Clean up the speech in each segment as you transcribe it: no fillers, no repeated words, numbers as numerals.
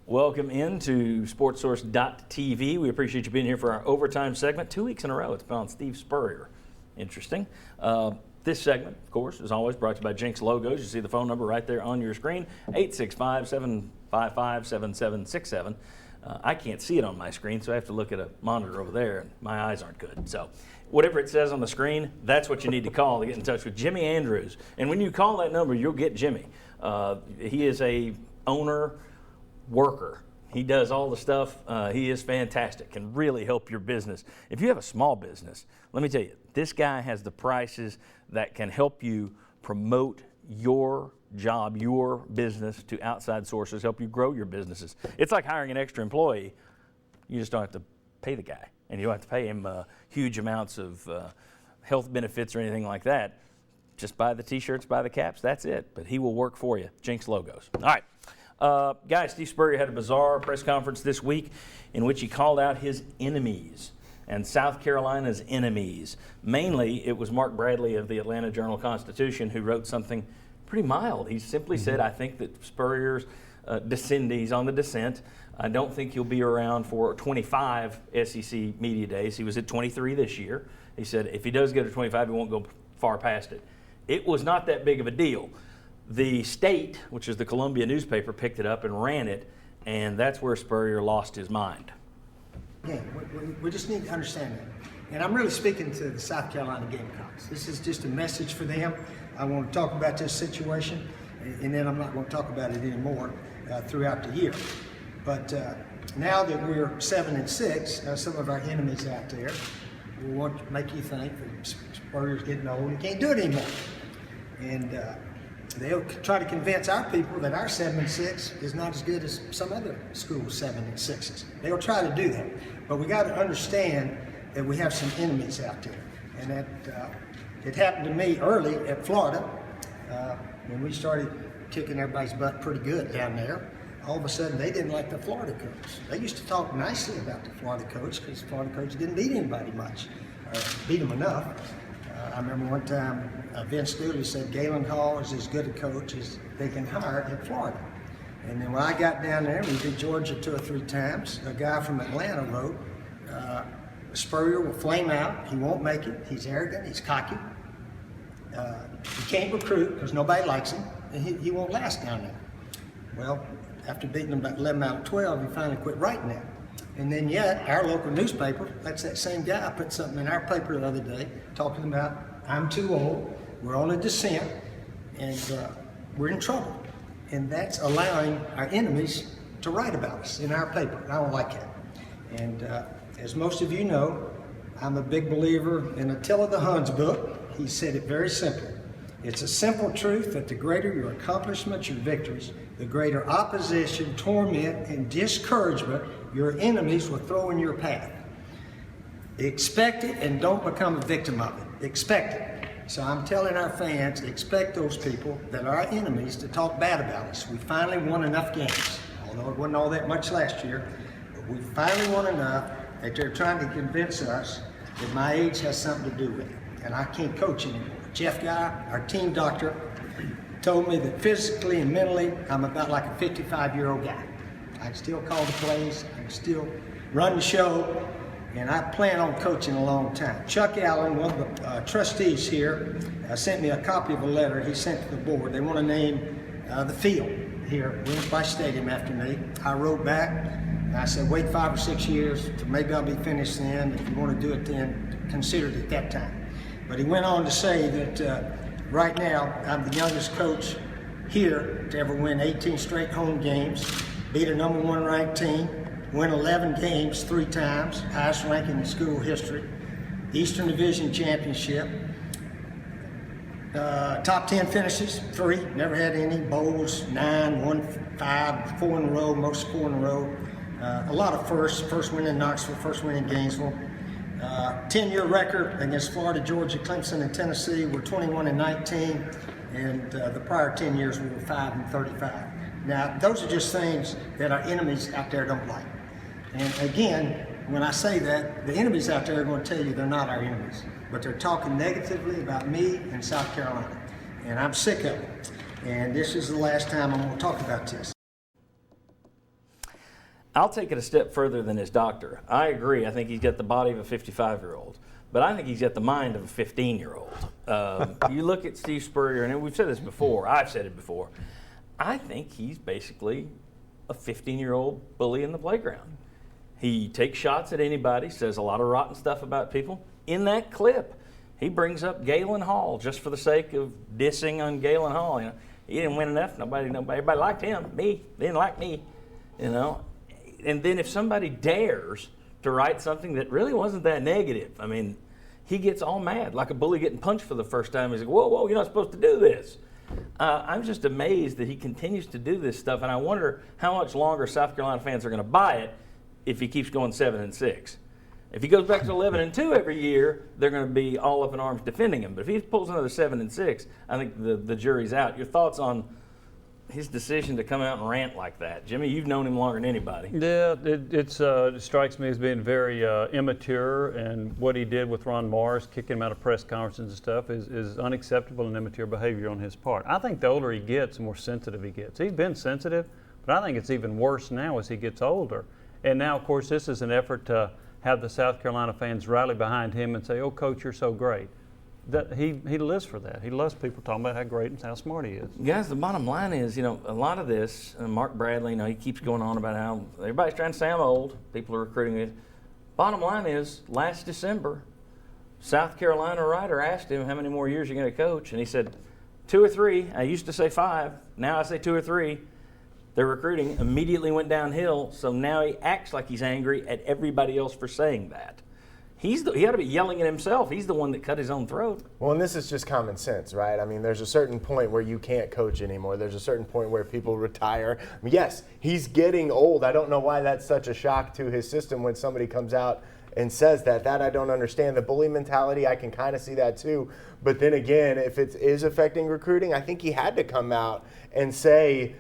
Welcome into SportsSource.tv. We appreciate you being here for our overtime segment. 2 weeks in a row, it's been on Steve Spurrier. Interesting. This segment, of course, is always brought to you by Jinx Logos. You see the phone number right there on your screen, 865-755-7767. I can't see it on my screen, so I have to look at a monitor over there, and my eyes aren't good. So whatever it says on the screen, that's what you need to call to get in touch with Jimmy Andrews. And when you call that number, you'll get Jimmy. He is a owner worker. He does all the stuff. He is fantastic, can really help your business. If you have a small business, let me tell you, this guy has the prices that can help you promote your job, your business to outside sources, help you grow your businesses. It's like hiring an extra employee. You just don't have to pay the guy, and you don't have to pay him huge amounts of health benefits or anything like that. Just buy the T-shirts, buy the caps, that's it. But he will work for you. Jinx Logos. All right. Guys, Steve Spurrier had a bizarre press conference this week in which he called out his enemies and South Carolina's enemies. Mainly, it was Mark Bradley of the Atlanta Journal-Constitution who wrote something pretty mild. He simply said, I think that Spurrier's he's on the descent. I don't think he'll be around for 25 SEC media days. He was at 23 this year. He said if he does get to 25, he won't go far past it. It was not that big of a deal. The State, which is the Columbia newspaper, picked it up and ran it, and that's where Spurrier lost his mind. Yeah, we just need to understand that. And I'm really speaking to the South Carolina Gamecocks. This is just a message for them. I want to talk about this situation, and then I'm not going to talk about it anymore throughout the year. But now that we're 7-6, some of our enemies out there will want to make you think that Spurrier's getting old and he can't do it anymore. And they'll try to convince our people that our 7-6 is not as good as some other schools' 7-6s. They'll try to do that. But we got to understand that we have some enemies out there. And that it happened to me early at Florida when we started kicking everybody's butt pretty good down there. All of a sudden, they didn't like the Florida coach. They used to talk nicely about the Florida coach because the Florida coach didn't beat anybody much, or beat them enough. I remember one time Vince Dooley said Galen Hall is as good a coach as they can hire in Florida. And then when I got down there, we beat Georgia 2 or 3 times. A guy from Atlanta wrote, Spurrier will flame out. He won't make it. He's arrogant. He's cocky. He can't recruit because nobody likes him. And he won't last down there. Well, after beating them about 11 out of 12, he finally quit writing that. And then yet, our local newspaper, that's that same guy, put something in our paper the other day talking about, I'm too old, we're on a descent, and we're in trouble. And that's allowing our enemies to write about us in our paper. I don't like that. And as most of you know, I'm a big believer in Attila the Hun's book. He said it very simply. It's a simple truth that the greater your accomplishments, your victories, the greater opposition, torment, and discouragement your enemies will throw in your path. Expect it and don't become a victim of it. Expect it. So I'm telling our fans, expect those people that are our enemies to talk bad about us. We finally won enough games, although it wasn't all that much last year, but we finally won enough that they're trying to convince us that my age has something to do with it, and I can't coach anymore. Jeff Guy, our team doctor, told me that physically and mentally, I'm about like a 55-year-old guy. I can still call the plays, I can still run the show, and I plan on coaching a long time. Chuck Allen, one of the trustees here, sent me a copy of a letter he sent to the board. They want to name the field here at Williams Brice Stadium after me. I wrote back, and I said, wait 5 or 6 years, so maybe I'll be finished then. If you want to do it then, consider it at that time. But he went on to say that right now, I'm the youngest coach here to ever win 18 straight home games, beat a number 1 ranked team, win 11 games 3 times, highest ranking in school history, Eastern Division Championship, top 10 finishes, 3, never had any, bowls, 9, won 5, 4 in a row, most 4 in a row, a lot of first win in Knoxville, first win in Gainesville. 10-year record against Florida, Georgia, Clemson, and Tennessee. We're 21-19, and the prior 10 years we were 5-35. Now, those are just things that our enemies out there don't like. And again, when I say that, the enemies out there are going to tell you they're not our enemies, but they're talking negatively about me and South Carolina, and I'm sick of it. And this is the last time I'm going to talk about this. I'll take it a step further than his doctor. I agree. I think he's got the body of a 55-year-old, but I think he's got the mind of a 15-year-old. You look at Steve Spurrier, and we've said this before. I've said it before. I think he's basically a 15-year-old bully in the playground. He takes shots at anybody, says a lot of rotten stuff about people. In that clip, he brings up Galen Hall just for the sake of dissing on Galen Hall. You know, he didn't win enough. Everybody liked him. Me, they didn't like me. You know, and then if somebody dares to write something that really wasn't that negative, I mean, he gets all mad, like a bully getting punched for the first time. He's like, whoa, you're not supposed to do this. I'm just amazed that he continues to do this stuff, and I wonder how much longer South Carolina fans are going to buy it if he keeps going 7-6. If he goes back to 11-2 every year, they're going to be all up in arms defending him. But if he pulls another 7-6, I think the jury's out. Your thoughts on his decision to come out and rant like that? Jimmy, you've known him longer than anybody. Yeah, it strikes me as being very immature, and what he did with Ron Morris, kicking him out of press conferences and stuff, is unacceptable and immature behavior on his part. I think the older he gets, the more sensitive he gets. He's been sensitive, but I think it's even worse now as he gets older. And now, of course, this is an effort to have the South Carolina fans rally behind him and say, "Oh, Coach, you're so great." That he lives for that. He loves people talking about how great and how smart he is. Guys, the bottom line is, you know, a lot of this, Mark Bradley, you know, he keeps going on about how everybody's trying to say I'm old. People are recruiting me. Bottom line is, last December, South Carolina writer asked him how many more years you're going to coach, and he said 2 or 3. I used to say 5. Now I say 2 or 3. Their recruiting immediately went downhill, so now he acts like he's angry at everybody else for saying that. He ought to be yelling at himself. He's the one that cut his own throat. Well, and this is just common sense, right? I mean, there's a certain point where you can't coach anymore. There's a certain point where people retire. I mean, yes, he's getting old. I don't know why that's such a shock to his system when somebody comes out and says that. That I don't understand. The bully mentality, I can kind of see that too. But then again, if it is affecting recruiting, I think he had to come out and say,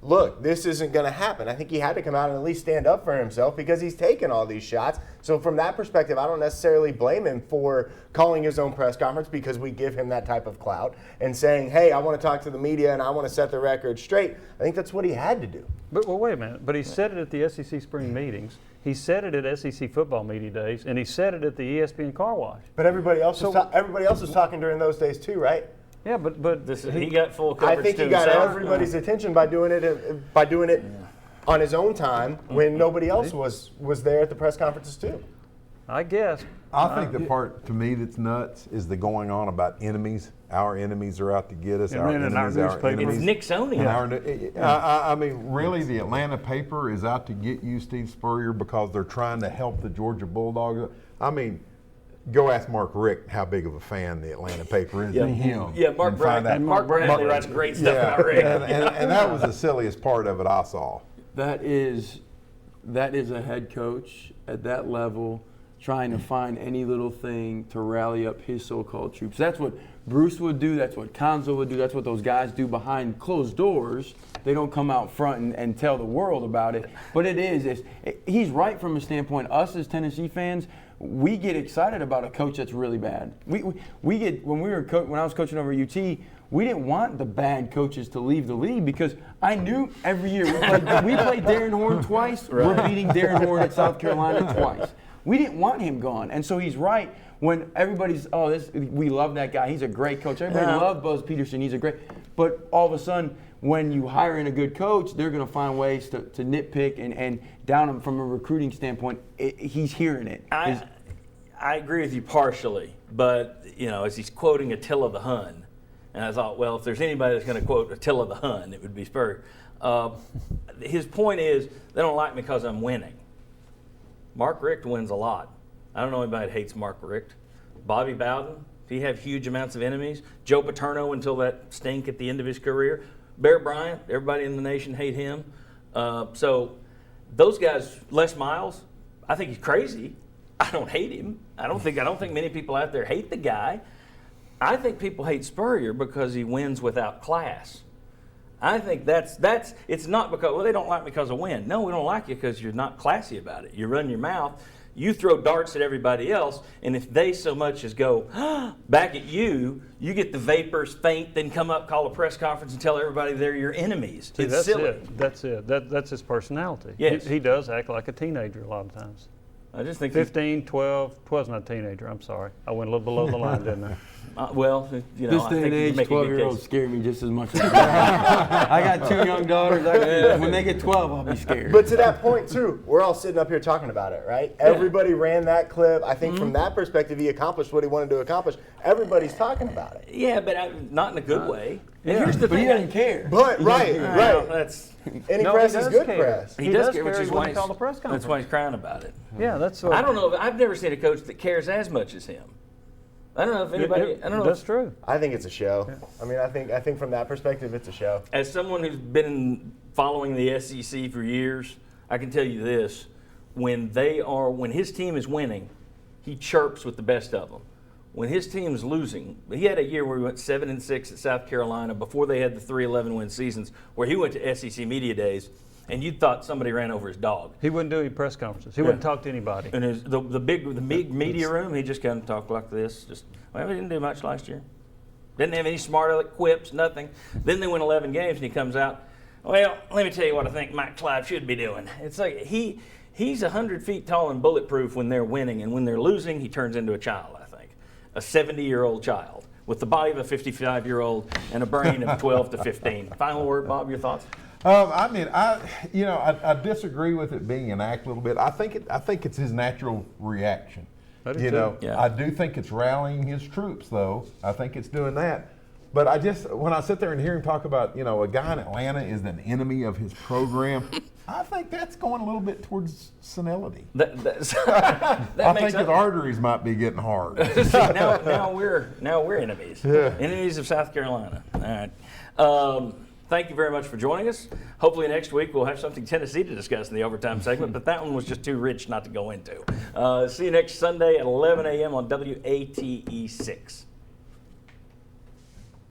look, this isn't going to happen. I think he had to come out and at least stand up for himself because he's taken all these shots. So from that perspective, I don't necessarily blame him for calling his own press conference because we give him that type of clout and saying, hey, I want to talk to the media and I want to set the record straight. I think that's what he had to do. But well, wait a minute. But he said it at the SEC spring meetings. He said it at SEC football media days, and he said it at the ESPN car wash. But everybody else was talking during those days too, right? Yeah, but he got full coverage. I think he got everybody's attention by doing it on his own time when nobody else was there at the press conferences too. I guess. I think the part to me that's nuts is the going on about enemies. Our enemies are out to get us. Yeah, our man, and enemies, our our newspaper. enemies. It's Nixonian. I mean, really, the Atlanta paper is out to get you, Steve Spurrier, because they're trying to help the Georgia Bulldogs. I mean, go ask Mark Richt how big of a fan the Atlanta paper is. Yeah, Mark Bradley writes great stuff about Rick. And that was the silliest part of it I saw. That is a head coach at that level trying to find any little thing to rally up his so-called troops. That's what Bruce would do. That's what Conzo would do. That's what those guys do behind closed doors. They don't come out front and tell the world about it. But he's right from a standpoint. Us as Tennessee fans, we get excited about a coach that's really bad. We get when I was coaching over at UT, we didn't want the bad coaches to leave the league because I knew every year we played Darren Horn twice. Right. We're beating Darren Horn at South Carolina twice. We didn't want him gone, and so he's right. When everybody's we love that guy. He's a great coach. Everybody loved Buzz Peterson. He's a great. But all of a sudden, when you hire in a good coach, they're going to find ways to nitpick and down him from a recruiting standpoint. He's hearing it. I agree with you partially, but as he's quoting Attila the Hun, and I thought, well, if there's anybody that's going to quote Attila the Hun, it would be Spurrier. His point is they don't like me because I'm winning. Mark Richt wins a lot. I don't know anybody that hates Mark Richt. Bobby Bowden, he had huge amounts of enemies. Joe Paterno until that stink at the end of his career. Bear Bryant, everybody in the nation hate him. So those guys, Les Miles, I think he's crazy. I don't hate him. I don't think many people out there hate the guy. I think people hate Spurrier because he wins without class. I think it's not because they don't like me because I win. No, we don't like you because you're not classy about it. You run your mouth. You throw darts at everybody else, and if they so much as go back at you, you get the vapors, faint, then come up, call a press conference, and tell everybody they're your enemies. See, It's that's silly. it. That's it. That's his personality. Yes. He does act like a teenager a lot of times. I just think 15, 12, 12's not a teenager. I'm sorry. I went a little below the line, didn't I? well, you know, This I day think and you age, make a good 12-year-olds case. scare me just as much as I got 2 young daughters. When they get 12, I'll be scared. But to that point too, we're all sitting up here talking about it, right? Everybody ran that clip. I think from that perspective, he accomplished what he wanted to accomplish. Everybody's talking about it. Yeah, but not in a good way. And here's the But he thing. doesn't care. But right. That's Any No, press he is does good care. press. he does care, care. which He is wouldn't why call the press that's conference. why he's crying about it. Yeah, that's. I don't know. I've never seen a coach that cares as much as him. I don't know if anybody. I don't know. That's true. I think it's a show. I mean, I think from that perspective, it's a show. As someone who's been following the SEC for years, I can tell you this: when his team is winning, he chirps with the best of them. When his team is losing, he had a year where he went 7-6 at South Carolina before they had the 3-11 win seasons, where he went to SEC media days, and you thought somebody ran over his dog. He wouldn't do any press conferences. He wouldn't talk to anybody. And the big media room, he just kind of talked like this. Well, he didn't do much last year. Didn't have any smart quips, nothing. Then they win 11 games, and he comes out. Well, let me tell you what I think Mike Clive should be doing. It's like he's 100 feet tall and bulletproof when they're winning, and when they're losing, he turns into a child. I think a 70-year-old child with the body of a 55-year-old and a brain of 12 to 15. Final word, Bob. Your thoughts? I mean, I disagree with it being an act a little bit. I think it's his natural reaction. I do You too. know, Yeah. I do think it's rallying his troops, though. I think it's doing that. But when I sit there and hear him talk about, a guy in Atlanta is an enemy of his program, I think that's going a little bit towards senility. That I makes think his arteries might be getting hard. See, now we're enemies. Enemies of South Carolina. All right. Thank you very much for joining us. Hopefully next week we'll have something Tennessee to discuss in the overtime segment, but that one was just too rich not to go into. See you next Sunday at 11 a.m. on WATE 6.